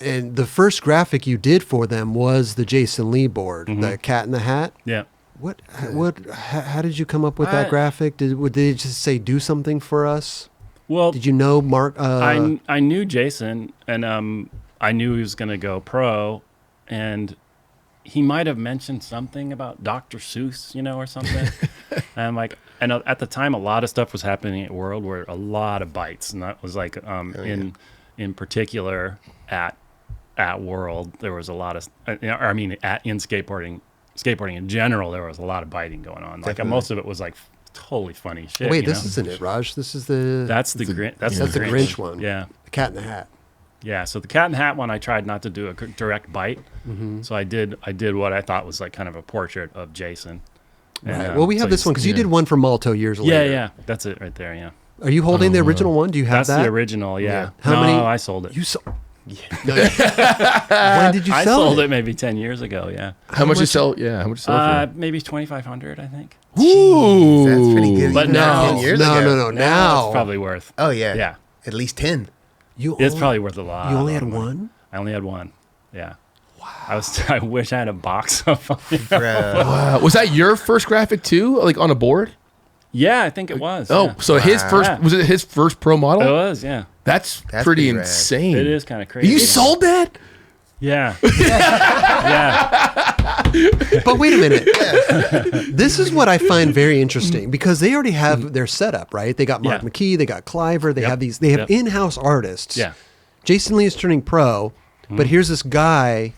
And the first graphic you did for them was the Jason Lee board, the Cat in the Hat. Yeah. How did you come up with that graphic? Did they just say do something for us? Well, did you know Mark? I knew Jason, and I knew he was going to go pro, and he might have mentioned something about Dr. Seuss, or something. And I'm like, I know at the time a lot of stuff was happening at World, where a lot of bites, and that was like in particular at World there was a lot of, in skateboarding in general there was a lot of biting going on. Like most of it was like totally funny shit. Wait, this isn't it, Raj? This is that's the Grinch one. Yeah, the Cat in the Hat. Yeah, so the Cat in the Hat one, I tried not to do a direct bite. So I did what I thought was like kind of a portrait of Jason. Right. And, well, we have this one because you did one for Malto years later. Yeah, that's it right there. Yeah. Are you holding the original one? Do you have that? That's the original. Yeah. How many? I sold it. You sold. When did you sell it? I sold it maybe 10 years ago. Yeah. How much you sell? Yeah. How much you sell for? Maybe 2,500, I think. Ooh, that's pretty good. But now, 10 years ago. Now it's probably worth. Oh yeah. Yeah. At least 10. It's probably worth a lot. You only had one? I only had one. Yeah. Wow. I wish I had a box of them. Wow. Was that your first graphic too? Like on a board? Yeah, I think it was. Oh, so his first was it his first pro model? It was, yeah. That's pretty insane. It is kind of crazy. You sold that? Yeah. Yeah. But wait a minute. This is what I find very interesting because they already have their setup, right? They got Mark McKee, they got Cliver, they have these, they have in-house artists. Yeah. Jason Lee is turning pro, but here's this guy,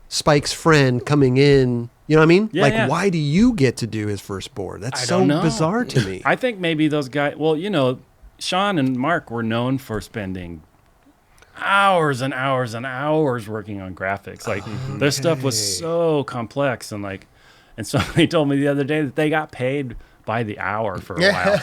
Spike's friend, coming in. You know what I mean? Yeah, why do you get to do his first board? That's so bizarre to me. I think maybe those guys, Sean and Mark were known for spending hours and hours and hours working on graphics. Like their stuff was so complex and somebody told me the other day that they got paid by the hour for a while.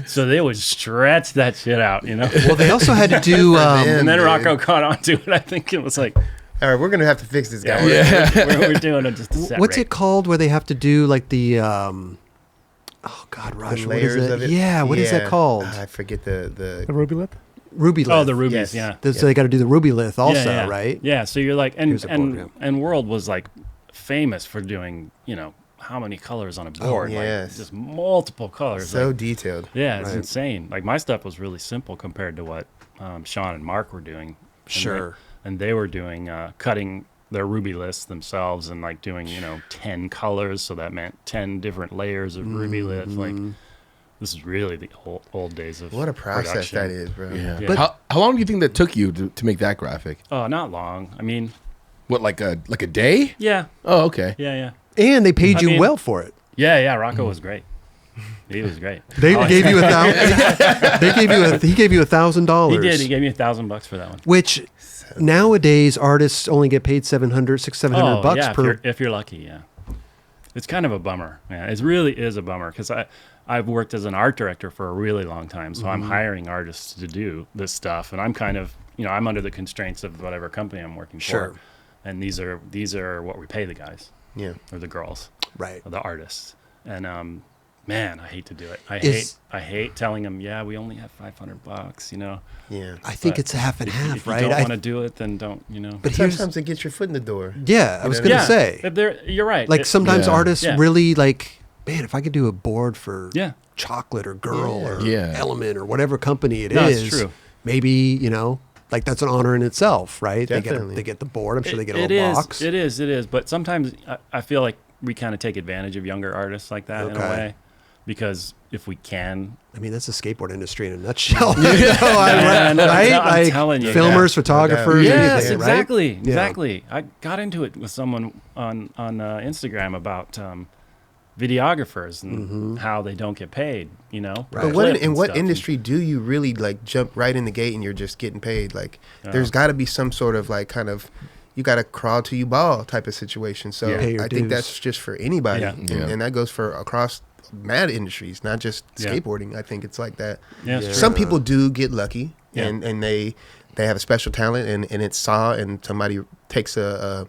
So they would stretch that shit out, Well, they also had to do and then Rocco caught on to it. I think it was like, all right, we're going to have to fix this guy. We're doing it just a set What's rate. it called where they have to do like the oh God, Raj, what is it? Of it? Yeah, what is that called? I forget the ruby lip? Ruby lith. Oh, the rubies, yeah. So they got to do the ruby lith also, right? Yeah, so you're like, and board, World was like famous for doing, how many colors on a board. Yes. Like just multiple colors. So detailed. Yeah, it's insane. Like my stuff was really simple compared to what Sean and Mark were doing. Sure. And they were doing, cutting their ruby lists themselves and like doing, 10 colors. So that meant 10 different layers of ruby lith. Like this is really the old days of what a process production. that is, bro. Yeah. Yeah. But how long do you think that took you to make that graphic? Oh, not long. I mean, what, like a day? yeah. Oh, okay. Yeah. And they paid you well for it. Yeah. Rocco was great. He was great. They gave you $1,000. He gave you $1,000. He did. He gave me $1,000 for that one. Which nowadays artists only get paid $600 per. If you're lucky, yeah. It's kind of a bummer. Yeah, it really is a bummer because I've worked as an art director for a really long time, so I'm hiring artists to do this stuff, and I'm kind of I'm under the constraints of whatever company I'm working for, and these are what we pay the guys, or the girls, right, or the artists, and man, I hate to do it. I hate telling them, we only have $500, Yeah. I think it's half and half, if right? you don't want to do it, then don't, But sometimes it gets your foot in the door. Yeah, I was going to say. You're right. Like sometimes artists really like, man, if I could do a board for Chocolate or Girl or Element or whatever company it is, it's true. Maybe, like that's an honor in itself, right? Definitely. They get the board. I'm sure they get a little box. It is. But sometimes I feel like we kind of take advantage of younger artists like that in a way. Because if we can, I mean, that's the skateboard industry in a nutshell. I'm like telling you, filmers, photographers, yes, anything, exactly, right? exactly. I got into it with someone on Instagram about videographers and how they don't get paid. Right. But in what industry do you really like jump right in the gate and you're just getting paid? Like, there's got to be some sort of like kind of. You got to crawl till you ball type of situation. So I think that's just for anybody, and that goes for across mad industries, not just skateboarding. I think it's like that. Some people do get lucky, and they have a special talent, and it's saw, and somebody takes a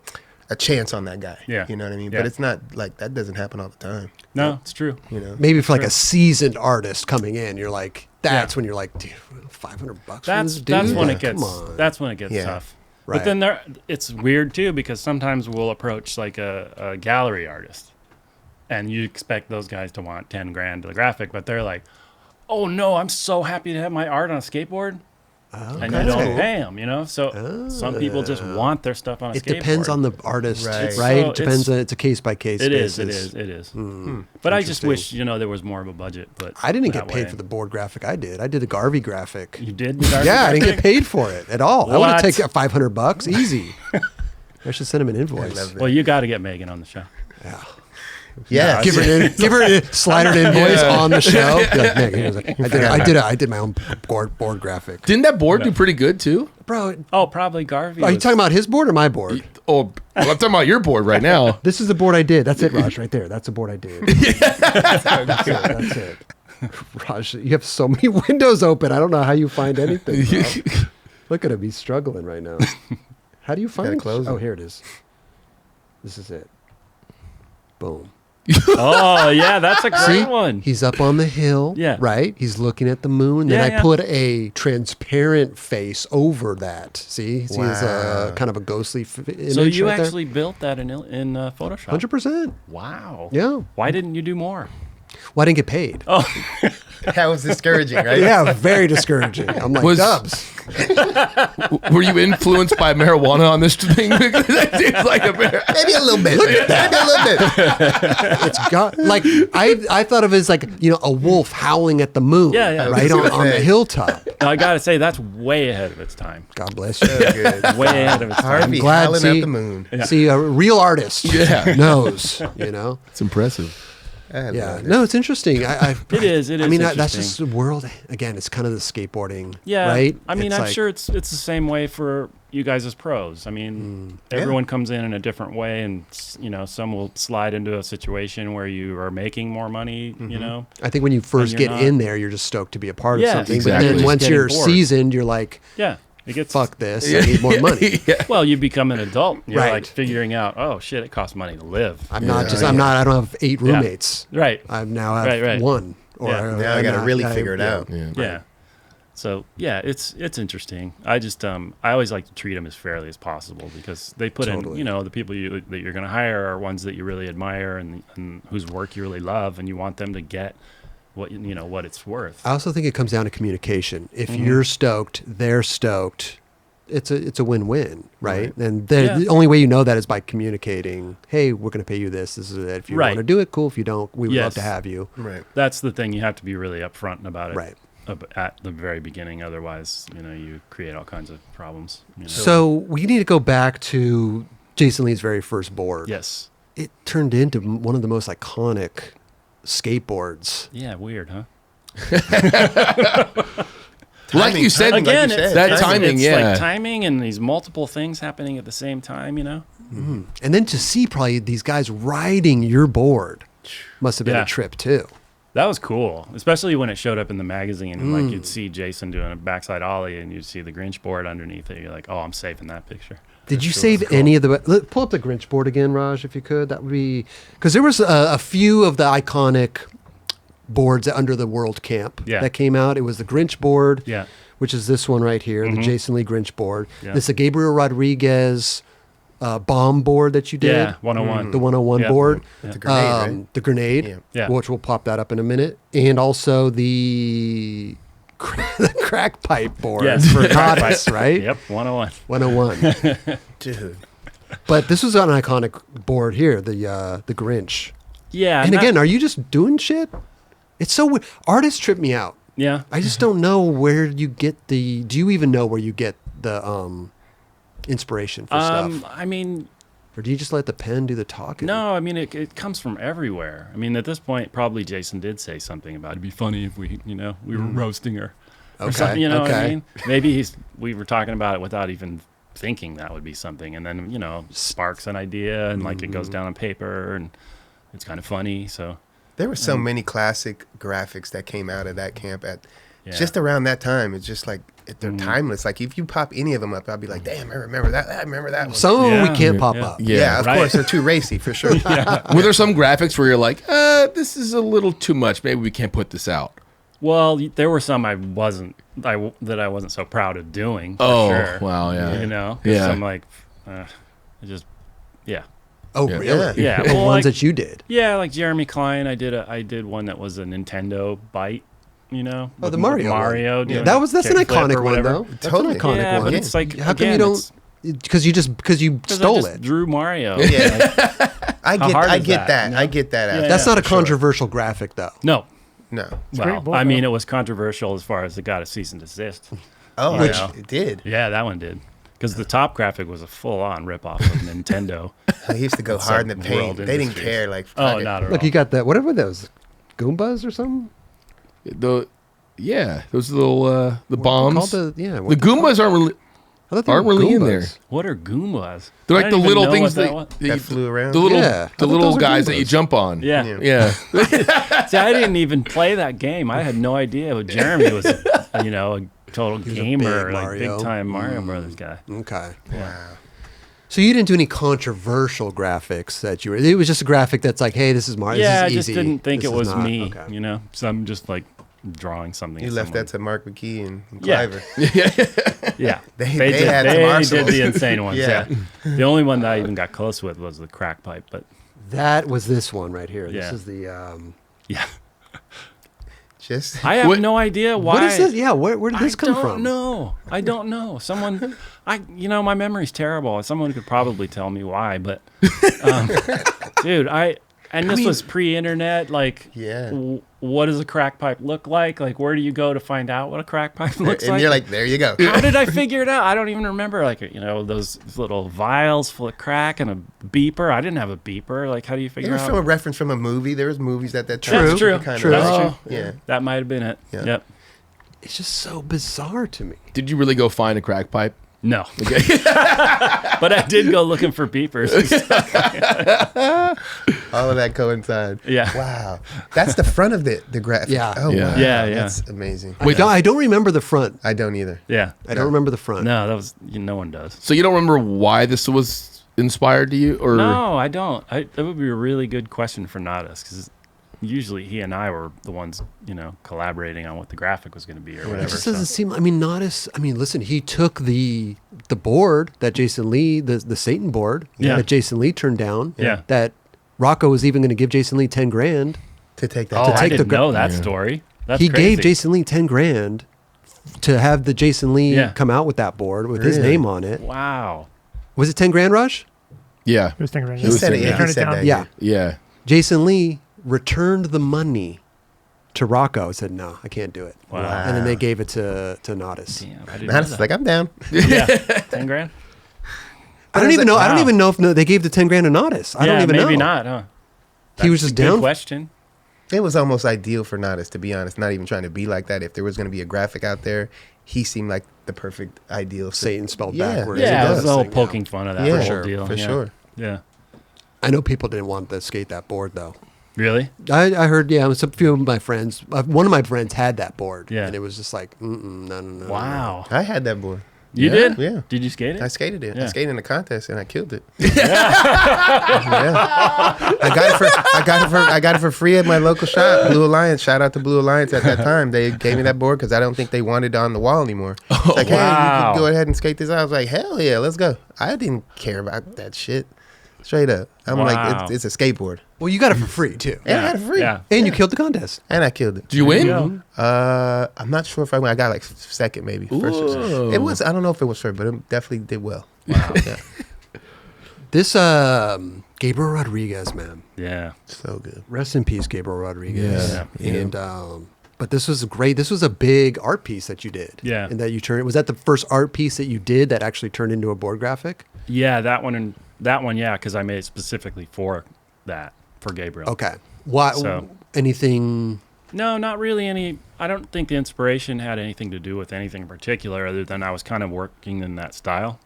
chance on that guy. You know what I mean? But it's not like that doesn't happen all the time. No, it's true. Maybe for like a seasoned artist coming in, you're like, that's when you're like, dude, $500 for this dude? That's when it gets tough. Right. But then it's weird too because sometimes we'll approach like a gallery artist, and you expect those guys to want 10 grand to the graphic, but they're like, "Oh no, I'm so happy to have my art on a skateboard." Okay. And you don't pay them, you know? So some people just want their stuff on a skateboard. It depends on the artist, right? So it depends. It's a case-by-case basis. It is. But I just wish, there was more of a budget. But I didn't get paid for the board graphic I did. I did a Garvey graphic. You did the Garvey Yeah, graphic? I didn't get paid for it at all. I would have What? taken $500 easy. I should send him an invoice. Well, you got to get Megan on the show. Yeah. Yeah. Give her an slide her invoice on the show. Be like, "Nick," he was like, I did my own board graphic. Didn't that board do pretty good too? Bro, Oh, probably Garvey. are you talking about his board or my board? Oh, well, I'm talking about your board right now. This is the board I did. That's it, Raj, right there. That's the board I did. That's it. Raj, you have so many windows open. I don't know how you find anything, bro. Look at him. He's struggling right now. How do you find close it. Oh, here it is. This is it. Boom. Oh, yeah, that's a great one. He's up on the hill, Yeah. right? He's looking at the moon. Then Yeah, I put a transparent face over that. See? He's kind of a ghostly image So you right actually built that in Photoshop? there. 100%. Wow. Yeah. Why didn't you do more? Well, I didn't get paid. Oh, That was discouraging, right? Yeah, very discouraging. I'm like, Dubs. Were you influenced by marijuana on this thing? That seems like a Maybe a little bit. Maybe a little bit. It's got, like, I thought of it as like, a wolf howling at the moon. Yeah. Right on the hilltop. no, I got to say, that's way ahead of its time. God bless you. Good. Way ahead of its time. Harvey glad- howling see- at the moon. See, a real artist knows, It's impressive. Yeah, no, it's interesting. It is. I mean, that's interesting. just the world. Again, it's kind of the skateboarding, Yeah, right? I mean, I'm sure it's the same way for you guys as pros. I mean, everyone comes in a different way, and some will slide into a situation where you are making more money. I think when you first you're get not. in there, you're just stoked to be a part of Yeah, something. exactly. But then Just once getting you're bored. seasoned, you're like, Yeah, it gets fuck this, I need more money. Well, you become an adult. You're Right. like figuring out, oh shit, it costs money to live. I don't have 8 roommates. Right. I now have Right. one. Or Yeah. Now I got to really figure it out. Yeah. So yeah, it's interesting. I just I always like to treat them as fairly as possible because they put Totally. in the people that you're going to hire are ones that you really admire and whose work you really love, and you want them to get what what it's worth. I also think it comes down to communication. If Mm-hmm. you're stoked, they're stoked. It's a win-win, right? And Yeah. the only way you know that is by communicating. Hey, we're going to pay you this. This is it. If you Right. want to do it, cool. If you don't, we would love Yes. to have you. Right. That's the thing. You have to be really upfront about it. Right. At the very beginning, otherwise, you create all kinds of problems. So we need to go back to Jason Lee's very first board. Yes. It turned into one of the most iconic skateboards. Yeah. Weird, huh? Like you said, Again, that timing, it's yeah. like timing and these multiple things happening at the same time. And then to see probably these guys riding your board must have been Yeah. a trip too. That was cool, especially when it showed up in the magazine. And like you'd see Jason doing a backside ollie, and you'd see the Grinch board underneath it. You're like, "Oh, I'm saving that picture." Did you That save was cool. any of the? Pull up the Grinch board again, Raj, if you could. That would be because there was a few of the iconic boards under the World Camp that came out. It was the Grinch board, Yeah. which is this one right here, the Jason Lee Grinch board. Yeah. This is a Gabriel Rodriguez bomb board that you did. Yeah, 101. The 101 Yeah. board. With the grenade, right? The grenade, Yeah. Yeah. which we'll pop that up in a minute, and also the crack pipe board Yes. for Goddess, right? Yep, 101. 101. Dude. But this was an iconic board here, the Grinch. Yeah. And again, are you just doing shit? It's so weird. Artists trip me out. yeah. I just don't know where you get the. Do you even know where you get the inspiration for stuff, I mean, or do you just let the pen do the talking? no, I mean, it comes from everywhere. I mean, at this point, probably Jason did say something about it'd be funny if we were roasting her. Or something, what I mean? Maybe we were talking about it without even thinking that would be something. And then, sparks an idea and like it goes down on paper and it's kind of funny. So There were so many classic graphics that came out of that camp at Yeah. just around that time. It's just like they're timeless. Like if you pop any of them up, I'll be like, damn, I remember that. I remember that one. Some of them we Yeah. can't pop Yeah. up. yeah, of right. course, they're too racy for sure. Were there some graphics where you're like, this is a little too much. Maybe we can't put this out? Well, there were some I wasn't that I wasn't so proud of doing. Oh, sure. wow, yeah. You know, Yeah. So I'm like, I just, yeah. Oh, Yeah. really? Yeah. The Well, ones like- that you did. Yeah, like Jeremy Klein, I did one that was a Nintendo bite. You know, Oh, the with Mario. Mario. One. doing That's an kickflip iconic or one, whatever. though. That's Totally. an iconic Yeah, one. but it's like, How come again, you don't? Because you 'cause stole I just it. drew Mario. Yeah. How hard I is get that, that. you know? I get that. Yeah, after That's that, not a for sure. controversial graphic, though. No. No. Well, great board, I mean, though. it was controversial as far as it got a cease and desist. Oh, Which- it did. Yeah, that one did. Because the top graphic was a full-on ripoff of Nintendo. I used to go It's hard in like the paint. World They didn't Industries. care. Like, Oh, fuck it. not at Look, all. you got that. What were those? Goombas or something? Those little the bombs. Called The what they Goombas aren't really. called? aren't really in there. What are Goombas? They're I like the didn't even little know things what that was. That flew around. The little, Yeah, I the thought little those were guys that you Goombas. jump on. Yeah. Yeah. See, I didn't even play that game. I had no idea. Jeremy was, a total was a gamer, big like Mario. big-time Mario Brothers guy. Okay. Wow. So you didn't do any controversial graphics that you were. It was just a graphic that's like, hey, this is Mario. Yeah, I this is just easy. didn't think This it is was not- me, Okay. So I'm just like drawing something. You at left someone. that to Mark McKee and Yeah. Cliver. Yeah, They did, had some they did arsenals. the insane ones. Yeah. Yeah. The only one that I even got close with was the crack pipe, but That was this one right here. Yeah. This is the. yeah, Just I have What- no idea why. What is this? Yeah, where did this come from? I don't know. Someone, my memory's terrible. Someone could probably tell me why, but, dude, this was pre-internet. Like, Yeah. What does a crack pipe look like? Like, where do you go to find out what a crack pipe looks and like? you're like, there you go. How did I figure it out? I don't even remember. Like, those little vials full of crack and a beeper. I didn't have a beeper. Like, how do you It figure was from a out? reference from a movie. There was movies at that time. That's true. Kind True. Of, That's Oh. true. Yeah. That might have been it. Yeah. Yep. It's just so bizarre to me. Did you really go find a crack pipe? No. But I did go looking for beepers. and stuff. All of that coincide. Yeah. Wow. That's the front of the graphic. Yeah. Oh, Yeah. wow. Yeah, yeah. That's amazing. I don't remember the front. I don't either. Yeah. I don't remember the front. No, that was no one does. So you don't remember why this was inspired to you, or No, I don't. That would be a really good question for Nadas because usually he and I were the ones, collaborating on what the graphic was going to be or It whatever. just doesn't seem. Nodis. Listen, he took the board that Jason Lee, the Satan board Yeah. that Jason Lee turned down. Yeah. That Rocco was even going to give Jason Lee $10,000. To take that. Oh, to I take the didn't gra- know that Yeah. story. That's He crazy. gave Jason Lee $10,000 to have the Jason Lee Yeah. come out with that board with his Really? name on it. Wow. Was it $10,000, Rush? yeah, It was thinking right He now. said it. Yeah. Yeah, Turn he it said down. that. Yeah. yeah. Jason Lee returned the money to Rocco. Said, "No, I can't do it." Wow. And then they gave it to Nodis. Damn, I didn't Now know it's that. like, I'm down. Yeah. 10 grand? I don't even know. I don't Wow. even know if they gave the $10,000 to Nodis. I don't even know. Maybe not, huh? He was That's just a good down. question. It was almost ideal for Nodis, to be honest. Not even trying to be like that. If there was going to be a graphic out there, he seemed like the perfect ideal. Satan spelled Yeah. backwards. Yes, Yeah, it it was does. the whole Yeah. poking fun of that Yeah, whole sure, deal. for yeah. sure. Yeah. I know people didn't want to skate that board though. Really? I heard, a few of my friends. One of my friends had that board, Yeah. and it was just like, no. Wow. I had that board. You Yeah? did? Yeah. Did you skate it? I skated it. Yeah. I skated in a contest and I killed it. Yeah. I got it for free at my local shop, Blue Alliance. Shout out to Blue Alliance at that time. They gave me that board because I don't think they wanted it on the wall anymore. It's like, hey, you wow. can go ahead and skate this out. I was like, hell yeah, let's go. I didn't care about that shit. Straight up. I'm Wow. like, it's a skateboard. Well, you got it for free too, And I got it free. Yeah. and you killed the contest. And I killed it. Did you There you win? go. I'm not sure if I won. I got like second, maybe. First or second. Ooh. It was, I don't know if it was first, but it definitely did well. Wow. Yeah. This Gabriel Rodriguez, man, Yeah. So good. rest in peace, Gabriel Rodriguez. Yeah. And but this was great. This was a big art piece that you did. Yeah. and that you turned. Was that the first art piece that you did that actually turned into a board graphic? Yeah, that one, yeah, because I made it specifically for Gabriel. Okay. Why? So- Anything? No, not really any. I don't think the inspiration had anything to do with anything in particular other than I was kind of working in that style.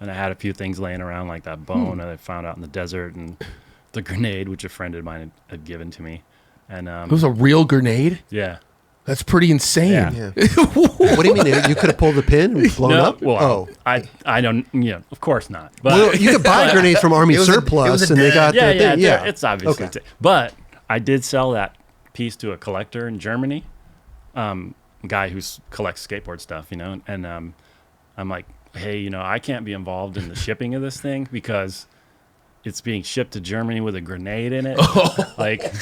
And I had a few things laying around like that bone that I found out in the desert and the grenade, which a friend of mine had given to me. And It was a real grenade. yeah. That's pretty insane. Yeah. Yeah. What do you mean? You could have pulled the pin and blown No, up? well, Oh. I don't, of course not. But Well, you could buy grenades from Army It was a Surplus, and they dad. got yeah, the yeah, thing. Yeah, it's obviously. Okay. But I did sell that piece to a collector in Germany, guy who collects skateboard stuff, you know, and I'm like, hey, you know, I can't be involved in the shipping of this thing because it's being shipped to Germany with a grenade in it. Like,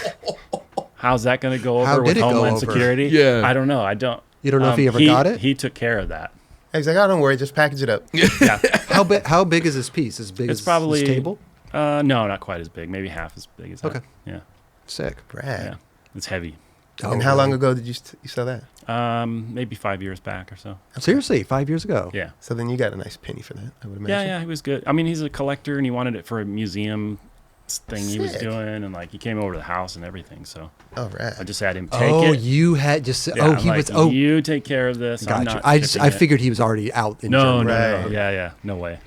how's that going to go over with Homeland Security? Yeah. I don't know. I don't. You don't know if he ever got it? He took care of that. He's like, oh, don't worry, just package it up. Yeah. How big is this piece? As big It's as probably this table? No, not quite as big. Maybe half as big as that. Okay. Yeah. Sick. Brad. Yeah. It's heavy. And how long ago did you sell that? Maybe 5 years back or so. Seriously, 5 years ago? Yeah. So then you got a nice penny for that, I would imagine. Yeah, he was good. I mean, he's a collector, and he wanted it for a museum thing he was Sick. doing, and like he came over to the house and everything. So All right. I just had him take Oh, it. you had just. Yeah, oh, I'm he like, was. Oh, you take care of this. I'm gotcha. not I shipping it. figured he was already out in No, Germany. no, Right. yeah, no way.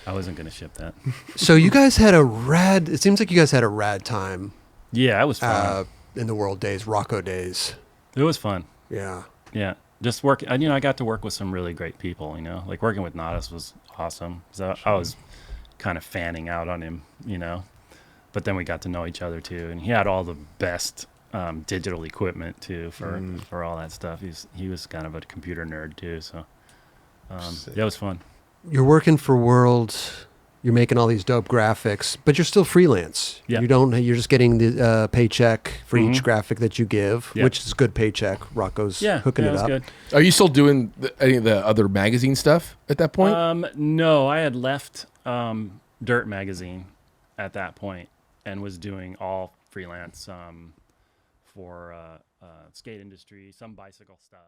I wasn't gonna ship that. So you guys had a rad. It seems like you guys had a rad time Yeah, it was fun. in the world days, Rocco days. It was fun. Yeah. Yeah, just work. You know, I got to work with some really great people. You know, like working with 90's was awesome. So I was kind of fanning out on him. You know, but then we got to know each other too, and he had all the best digital equipment too for all that stuff. He was kind of a computer nerd too. So yeah, it was fun. You're working for World. You're making all these dope graphics, but you're still freelance. Yeah. You're just getting the paycheck for each graphic that you give, Yeah. which is a good paycheck. Rocco's hooking it was up. good. Are you still doing any of the other magazine stuff at that point? No, I had left Dirt Magazine at that point and was doing all freelance for skate industry, some bicycle stuff.